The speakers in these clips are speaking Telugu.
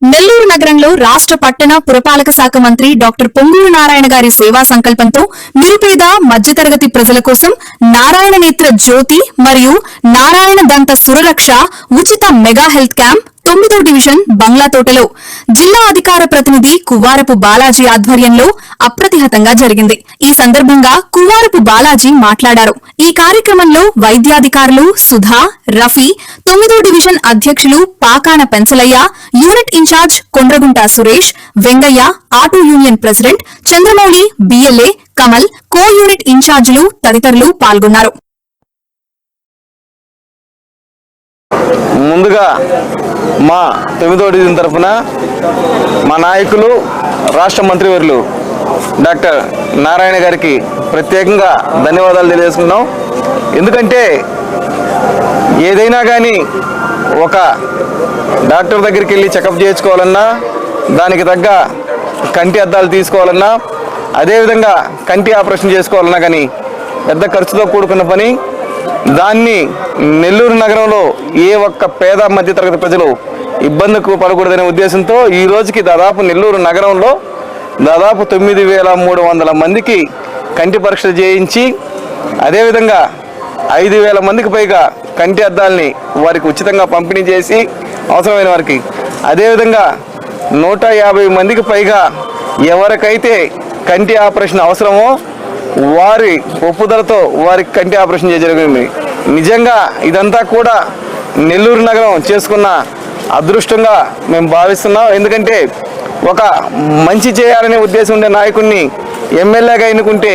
నెల్లూరు నగరంలో రాష్ట్ర పట్టణ పురపాలక శాఖ మంత్రి డాక్టర్ పొంగూరు నారాయణ గారి సేవా సంకల్పంతో నిరుపేద మధ్యతరగతి ప్రజల కోసం నారాయణ నేత్ర జ్యోతి మరియు నారాయణ దంత సురరక్ష ఉచిత మెగా హెల్త్ క్యాంప్ 9వ డివిజన్ బంగ్లాతోటలో జిల్లా అధికార ప్రతినిధి కువ్వారపు బాలాజీ ఆధ్వర్యంలో అప్రతిహతంగా జరిగింది. ఈ సందర్భంగా కువ్వారపు బాలాజీ మాట్లాడారు. ఈ కార్యక్రమంలో వైద్యాధికారులు సుధా, రఫీ, 9వ డివిజన్ అధ్యక్షులు Pakana Penchalaiah, unit incharge Kondragunta Suresh, Vengaiah, auto union president Chandramouli, BLA Kamal, co unit ఇన్ఛార్జీలు తదితరులు పాల్గొన్నారు. ముందుగా మా 9వ డివిజన్ తరఫున మా నాయకులు రాష్ట్ర మంత్రివర్యులు డాక్టర్ నారాయణ గారికి ప్రత్యేకంగా ధన్యవాదాలు తెలియజేసుకున్నాం. ఎందుకంటే ఏదైనా కానీ ఒక డాక్టర్ దగ్గరికి వెళ్ళి చెకప్ చేయించుకోవాలన్నా, దానికి తగ్గ కంటి అద్దాలు తీసుకోవాలన్నా, అదేవిధంగా కంటి ఆపరేషన్ చేసుకోవాలన్నా కానీ పెద్ద ఖర్చుతో కూడుకున్న పని. దాన్ని నెల్లూరు నగరంలో ఏ ఒక్క పేద మధ్యతరగతి ప్రజలు ఇబ్బందికి పడకూడదనే ఉద్దేశంతో ఈ రోజుకి దాదాపు నెల్లూరు నగరంలో దాదాపు 9,300 మందికి కంటి పరీక్షలు చేయించి, అదేవిధంగా 5,000 మందికి పైగా కంటి అద్దాలని వారికి ఉచితంగా పంపిణీ చేసి అవసరమైన వారికి, అదేవిధంగా 150 మందికి పైగా ఎవరికైతే కంటి ఆపరేషన్ అవసరమో వారి ఒప్పుదలతో వారికి కంటి ఆపరేషన్ జరిగింది. నిజంగా ఇదంతా కూడా నెల్లూరు నగరం చేసుకున్న అదృష్టంగా మేము భావిస్తున్నాం. ఎందుకంటే ఒక మంచి చేయాలనే ఉద్దేశం ఉండే నాయకుడిని ఎమ్మెల్యేగా ఎన్నుకుంటే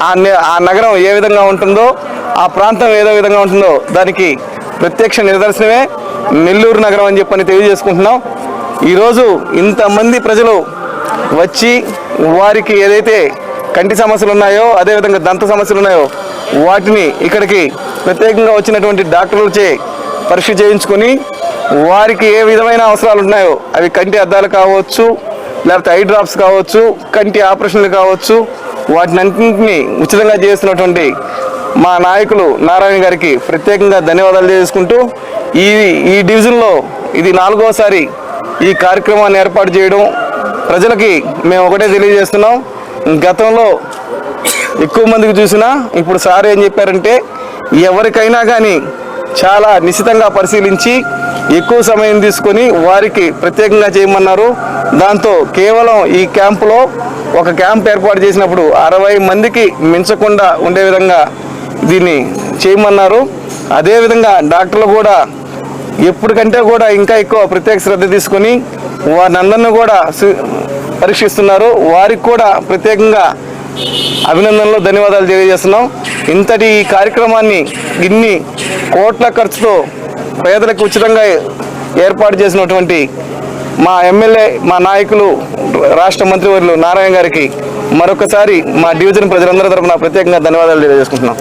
ఆ నగరం ఏ విధంగా ఉంటుందో, ఆ ప్రాంతం ఏదో విధంగా ఉంటుందో దానికి ప్రత్యక్ష నిదర్శనమే నెల్లూరు నగరం అని చెప్పని తెలియజేసుకుంటున్నాం. ఈరోజు ఇంతమంది ప్రజలు వచ్చి వారికి ఏదైతే కంటి సమస్యలు ఉన్నాయో, అదేవిధంగా దంత సమస్యలు ఉన్నాయో వాటిని ఇక్కడికి ప్రత్యేకంగా వచ్చినటువంటి డాక్టర్లచే పరీక్ష చేయించుకొని వారికి ఏ విధమైన అవసరాలు ఉన్నాయో అవి కంటి అద్దాలు కావచ్చు, లేకపోతే ఐ డ్రాప్స్ కావచ్చు, కంటి ఆపరేషన్లు కావచ్చు, వాటినన్నింటినీ ఉచితంగా చేస్తున్నటువంటి మా నాయకులు నారాయణ గారికి ప్రత్యేకంగా ధన్యవాదాలు చేసుకుంటూ ఈ డివిజన్లో ఇది 4వసారి ఈ కార్యక్రమాన్ని ఏర్పాటు చేయడం. ప్రజలకి మేము ఒకటే తెలియజేస్తున్నాం, గతంలో ఎక్కువ మందికి చూసినా ఇప్పుడు సార్ ఏం చెప్పారంటే ఎవరికైనా కానీ చాలా నిశితంగా పరిశీలించి ఎక్కువ సమయం తీసుకొని వారికి ప్రత్యేకంగా చేయమన్నారు. దాంతో కేవలం ఈ క్యాంపులో ఒక క్యాంప్ ఏర్పాటు చేసినప్పుడు 60 మందికి మించకుండా ఉండే విధంగా దీన్ని చేయమన్నారు. అదేవిధంగా డాక్టర్లు కూడా ఎప్పటికంటే కూడా ఇంకా ఎక్కువ ప్రత్యేక శ్రద్ధ తీసుకొని వారిని అందరినీ కూడా పరీక్షిస్తున్నారు. వారికి కూడా ప్రత్యేకంగా అభినందనలు, ధన్యవాదాలు తెలియజేస్తున్నాం. ఇంతటి ఈ కార్యక్రమాన్ని ఇన్ని కోట్ల ఖర్చుతో పేదలకు ఉచితంగా ఏర్పాటు చేసినటువంటి మా ఎమ్మెల్యే, మా నాయకులు, రాష్ట్ర మంత్రివర్యులు నారాయణ గారికి మరొకసారి మా డివిజన్ ప్రజలందరి తరఫున ప్రత్యేకంగా ధన్యవాదాలు తెలియజేసుకుంటున్నాం.